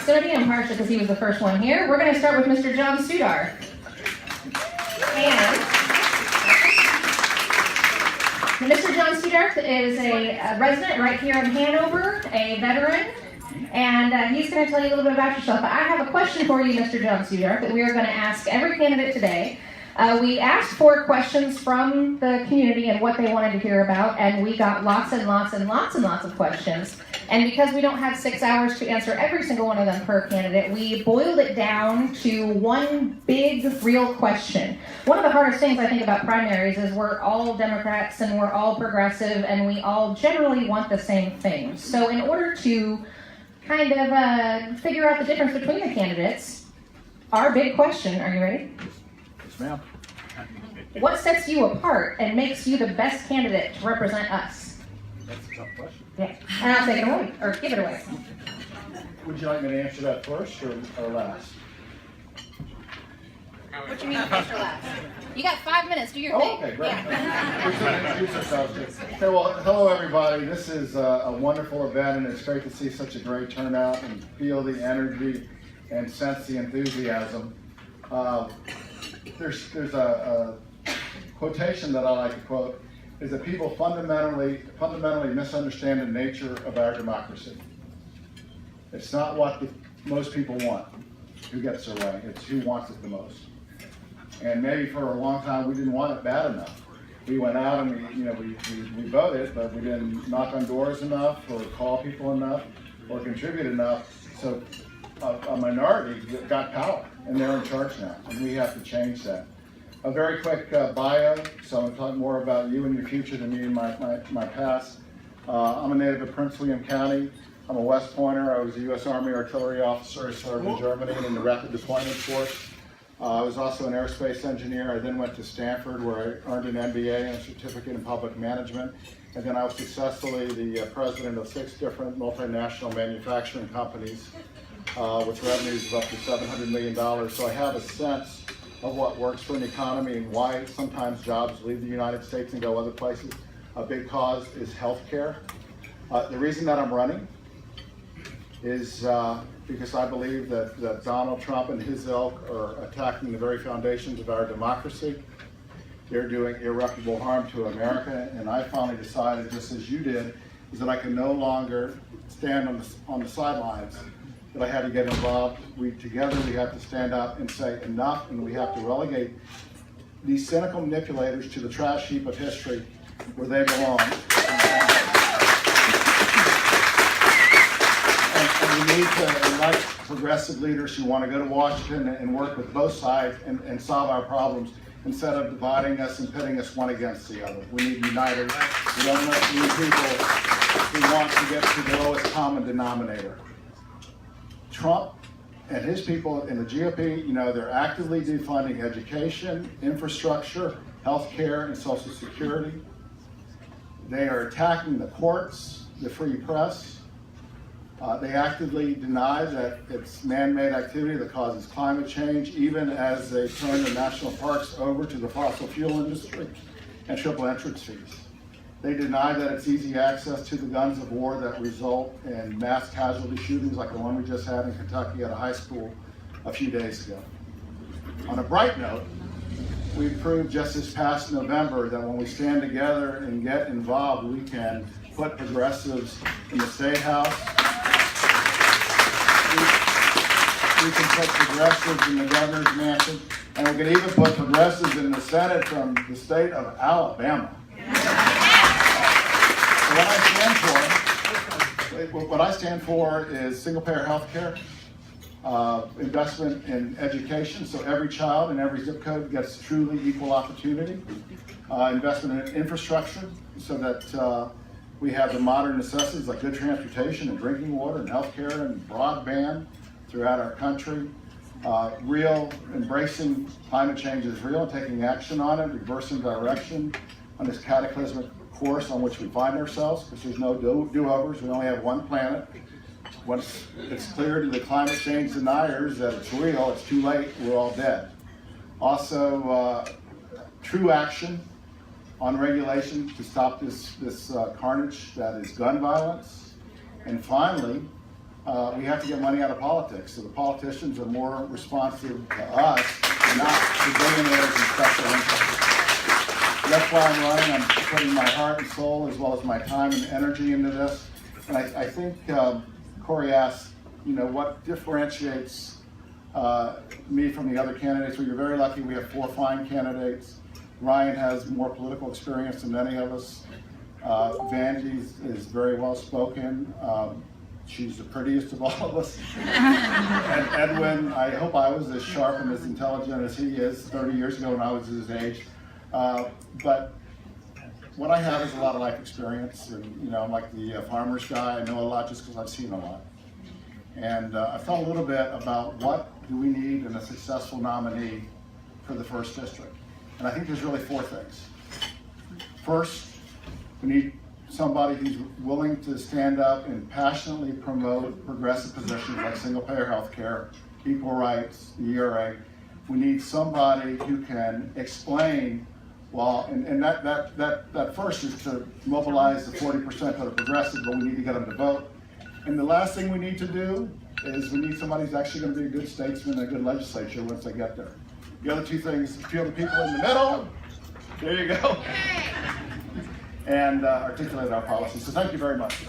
custodian, partially because he was the first one here. We're going to start with Mr. John Suddarth. And Mr. John Suddarth is a resident right here in Hanover, a veteran, and he's going to tell you a little bit about yourself. But I have a question for you, Mr. John Suddarth, that we are going to ask every candidate today. We asked for questions from the community and what they wanted to hear about, and we got lots and lots and lots and lots of questions. And because we don't have 6 hours to answer every single one of them per candidate, we boiled it down to one big, real question. One of the hardest things I think about primaries is we're all Democrats and we're all progressive and we all generally want the same thing. So in order to kind of figure out the difference between the candidates, our big question, are you ready? Yes, ma'am. What sets you apart and makes you the best candidate to represent us? That's a tough question. Yeah, and I'll take it away, or give it away. Would you like me to answer that first or last? What do you mean first or last? You got 5 minutes, do your thing. Okay, great. Yeah. Introduce ourselves. Okay, well, hello everybody. This is a wonderful event and it's great to see such a great turnout and feel the energy and sense the enthusiasm. There's a quotation that I like to quote, is that people fundamentally misunderstand the nature of our democracy. It's not what most people want, who gets their way, it's who wants it the most. And maybe for a long time we didn't want it bad enough. We went out and we voted, but we didn't knock on doors enough or call people enough or contribute enough. So a minority got power and they're in charge now, and we have to change that. A very quick bio, so I'm going to talk more about you and your future than me and my past. I'm a native of Prince William County. I'm a West Pointer. I was a U.S. Army artillery officer. I served in Germany and in the Rapid Deployment Force. I was also an aerospace engineer. I then went to Stanford where I earned an MBA and a certificate in public management. And then I was successfully the president of 6 different multinational manufacturing companies with revenues of up to $700 million. So I have a sense of what works for an economy and why sometimes jobs leave the United States and go other places. A big cause is healthcare. The reason that I'm running is because I believe that Donald Trump and his ilk are attacking the very foundations of our democracy. They're doing irreparable harm to America, and I finally decided, just as you did, is that I can no longer stand on the sidelines, that I had to get involved. Together we have to stand up and say enough, and we have to relegate these cynical manipulators to the trash heap of history where they belong. And we need to elect progressive leaders who want to go to Washington and work with both sides and solve our problems instead of dividing us and pitting us one against the other. We need uniters. We don't need people who want to get to the lowest common denominator. Trump and his people in the GOP, they're actively defunding education, infrastructure, healthcare, and Social Security. They are attacking the courts, the free press. They actively deny that it's man-made activity that causes climate change, even as they turn the national parks over to the fossil fuel industry and triple entrance fees. They deny that it's easy access to the guns of war that result in mass casualty shootings like the one we just had in Kentucky at a high school a few days ago. On a bright note, we proved just this past November that when we stand together and get involved, we can put progressives in the State House. We can put progressives in the governor's mansion, and we can even put progressives in the Senate from the state of Alabama. What I stand for is single-payer health care, investment in education, so every child in every zip code gets truly equal opportunity, investment in infrastructure, so that we have the modern necessities like good transportation and drinking water and health care and broadband throughout our country. Real embracing climate change is real, and taking action on it, reversing direction on this cataclysmic course on which we find ourselves, because there's no do-overs. We only have one planet. Once it's clear to the climate change deniers that it's real, it's too late, we're all dead. Also, true action on regulation to stop this carnage that is gun violence. And finally, we have to get money out of politics. So the politicians are more responsive to us, and not to billionaires and special interests. That's why I'm running. I'm putting my heart and soul as well as my time and energy into this. And I think Cori asked, what differentiates me from the other candidates? Well, you're very lucky. We have 4 fine candidates. Ryan has more political experience than any of us. Vanjie is very well spoken. She's the prettiest of all of us. And Edwin, I hope I was as sharp and as intelligent as he is 30 years ago when I was his age. But what I have is a lot of life experience, and I'm like the farmer's guy. I know a lot just because I've seen a lot. And I thought a little bit about what do we need in a successful nominee for the 1st district. And I think there's really 4 things. First, we need somebody who's willing to stand up and passionately promote progressive positions like single-payer health care, equal rights, the ERA. We need somebody who can explain, and that first is to mobilize the 40% that are progressive, but we need to get them to vote. And the last thing we need to do is we need somebody who's actually going to be a good statesman and a good legislature once they get there. The other 2 things, a few of the people in the middle, there you go, and articulate our policies. So thank you very much.